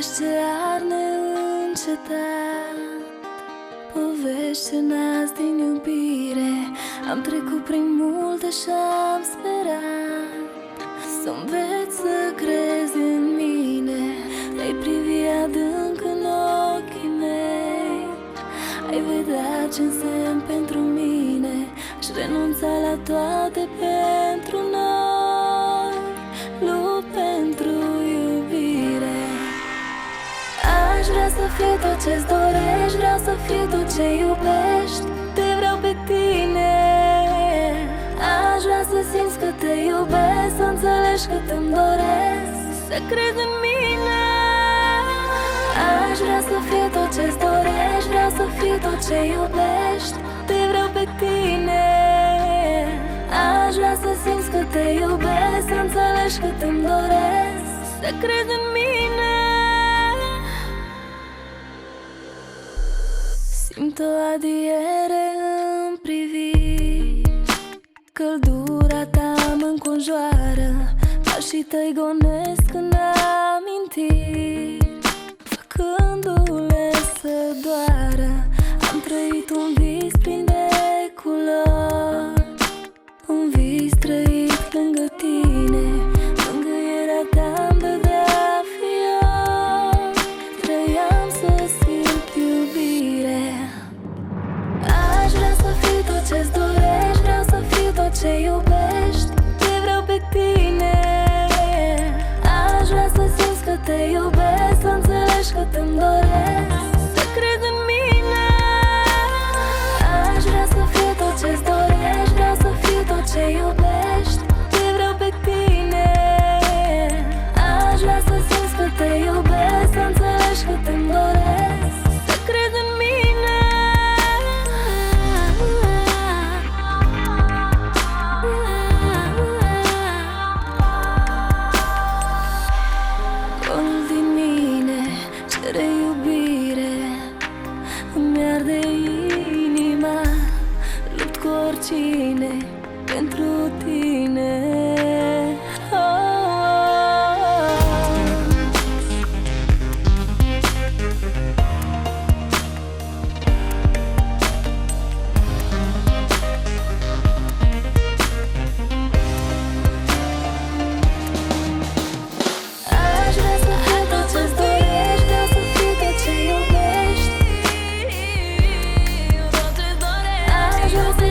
Povești ce arde încetat, povești ce nasc din iubire. Am trecut prin multe și-am sperat să înveți să crezi în mine. Ai privi adânc în ochii mei, ai vedea ce însemn pentru mine. Aș renunța la toate pentru noi, lupt pentru iubire. Aș vrea să fiu tot ce-ți dorești, vreau să fiu tot ce iubești. Te vreau pe tine. Aș vrea să simți că te iubesc, să înțelegi că te-mi doresc, să crezi în mine. Aș vrea să fiu tot ce-ți dorești, vreau să fiu tot ce iubești. Te vreau pe tine. Aș vrea să simți că te iubesc, să înțelegi că te-mi doresc, să crezi în mine. Simt o adiere în priviri, căldura ta mă înconjoară, pașii tăi gonesc în amintiri, făcându-le să doară. Am trăit un vis plin de culori, un vis trăit lângă tine. Mângâierea ta-mi dădea fior, trăiam să simt iubire. Aș vrea să fiu tot ce-ți dorești, vreau să fiu tot ce iubești. Te vreau pe tine. Aș vrea să simți că te iubesc, să înțelegi că te-mi doresc, să crezi în mine. Aș vrea să fiu tot ce-ți dorești, vreau să fiu tot ce iubești. Te vreau pe tine. Aș vrea să simți că te iubesc, să înțelegi că te-mi doresc, să crezi în mine. Golul din mine cere iubire, îmi arde inima, lupt cu oricine pentru tine. Aș vrea să fiu tot ce-ți dorești, vreau să fiu tot ce iubești. Aș vrea să